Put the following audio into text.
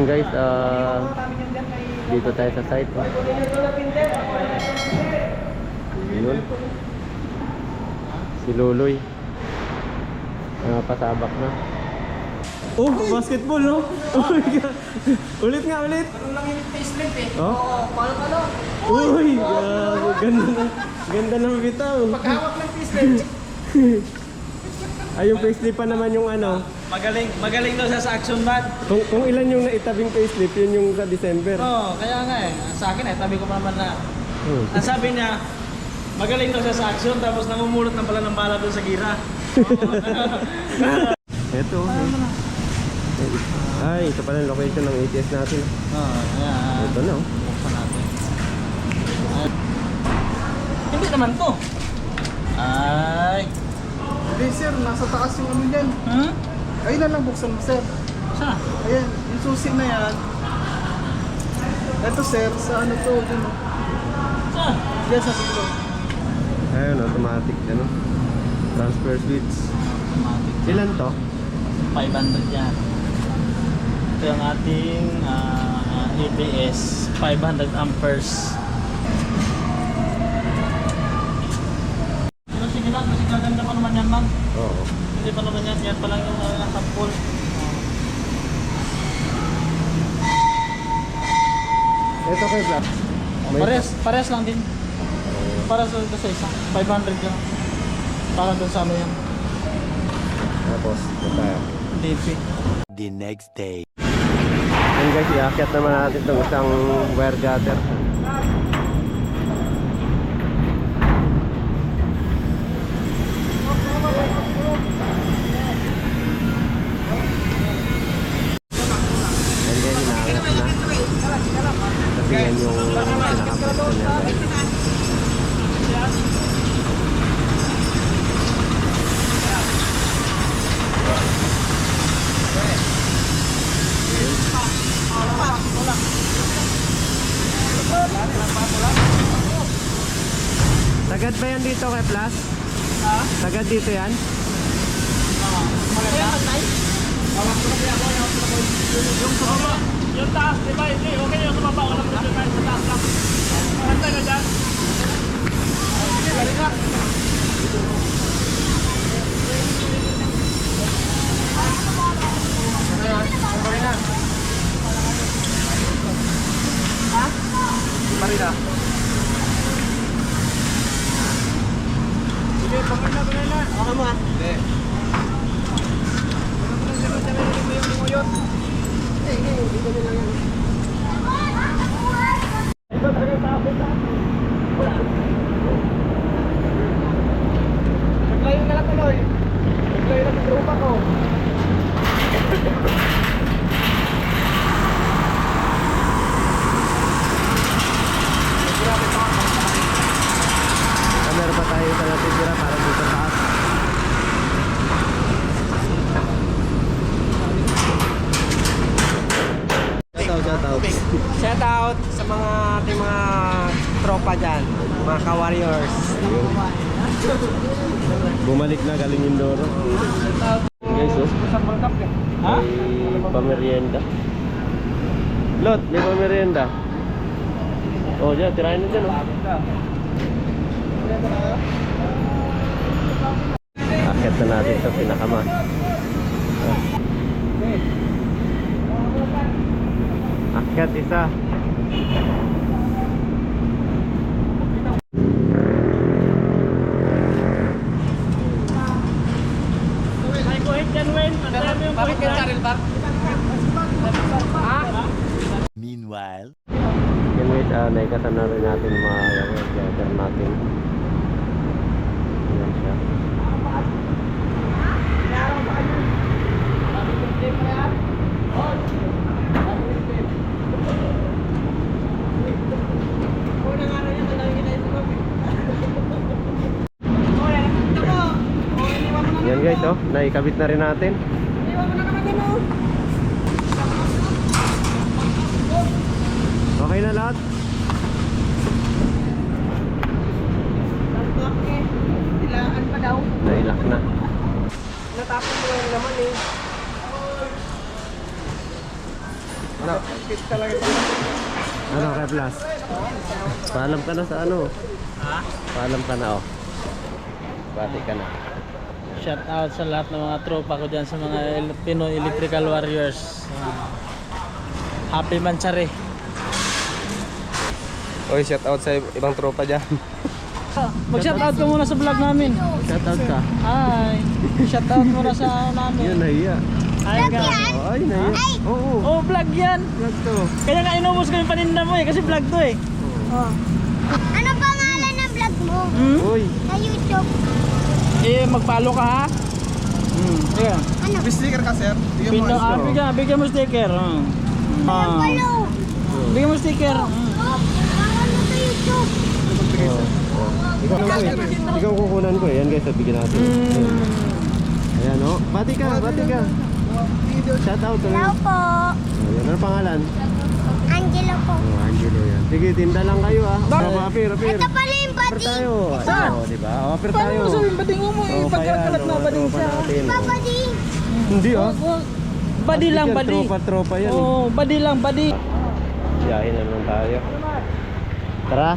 Yun guys, dito tayo sa site. Yun. Si Luloy. Pasabak na. Oh, basketball no? Oh my God. Ulit nga, ulit. Parang lang yung facelift eh. Oh? Oo, paano? Uy, ganda ng bitaw. Paghawak ng facelift. Ay, yung facelift pa naman yung ano. Magaling daw siya sa action man. Kung ilan yung naitabing facelift, yun yung sa December. Oo, kaya nga eh. Sa akin eh, tabi ko pa naman na. Ang sabi niya, magaling daw siya sa action, tapos namumulot na pala ng bala doon sa gira. Ito. Ay, ito pala yung location ng ATS natin. Oo, ayan. Ito na. Buksan natin. Hindi naman to. Ay. Hindi sir, nasa taas yung ano dyan. Hmm? Ayun na lang buksan mo sir. Saan? Ayan, yung susi na yan. Ito sir, sa ano to? Dun, Saan? yan sa pilo. Ayun, automatic. Ano? Transfer switch. Automatic. Ilan to? 500 yan. Ito yung ating ABS 500 amperes. Pero sige lang, kasi gaganda pa naman yan ma'am. Oo. Hindi pa naman yan, yan pa lang yung sample. Ito kay Black. Pares lang din. Pares lang ito sa isa. 500 lang. Para doon sa ano yan. Tapos, ito tayo. DP. The next day. Yan guys, iakyat naman natin itong isang wire cutter. And then, inakyat na. Kasi yan yung pinaka-pwesto niya guys. Sagad ba yan dito kay Plus? Ha? Sagad dito yan? Yung taas, di ba? Hindi, okay yung sumaba ko lang sa taas lang. Hantay na dyan. Balik ka. Ha? Marina. Sige, pangin na. Okay mo ah. Hindi. Naglayo na lang tuloy. Naglayo na sa tropa ko. Meron pa tayo sa natitira para dito sa taas. Shout out sa mga ating mga tropa dyan, mga ka-warriors. Bumalik na galing Mindoro. Guys, oh. Ha? May pamerienda. Lot, may pamerienda. Oh, dyan, tirahin na dyan, oh. Akit na natin sa pinakamas. Akit isa. Ay, go ahead dyan, Wen. Bakit ka Karel Bar? Ha? Meanwhile. Yan guys, naikatan na rin natin mga gather natin. Yan siya. Yan guys, oh, naikabit na rin natin. Okay na lahat? Ilaan pa daw. Nailak na. Natapos mo lang naman eh. Ano? Fit talaga ito. Ano kay Plus? Paalam ka na sa ano? Ha? Paalam ka na oh. Bati ka na. Shout out sa lahat ng mga tropa ko dyan sa mga Pinoy Electrical Warriors. Happy Mansari. Oy, shout out sa ibang tropa dyan. Mag-shout out ka muna sa vlog namin. Shout out ka. Hi. Shout out muna sa Yun, namin. nahiya. Hi guys. Ay, nahiya. Oo. Oh, vlog yan. Vlog to. Kaya nga inubos ko yung paninda mo eh kasi vlog to eh. Oh. Ano pangalan ng vlog mo? Hmm? Uy. Sa YouTube? Eh, mag-follow ka ha. Yeah. Ano? May sticker ka, sir? Bigyan mo Bigyan mo sticker. Follow! Bigyan mo sticker. Oh, pangalan mo sa YouTube? Ikaw kukunan ko eh. Yan guys, bigyan natin. Ayan oh. Bati ka, bati ka. Shout out to Hello po. Ayan, ano pangalan? Angelo po. Oh, Angelo yan. Sige, tinda lang kayo ah. Rapir. Ito pala yung Rapir body. tayo. Saan? Oo, diba? Rapir Paano tayo. mo sabihin bading mo Oh, ipagkakalat na bading tropa siya? natin, oh. Body. Hindi ah. Body lang, body. Tropa yan. Oh, body lang, body. Biyahe na naman tayo. Tara.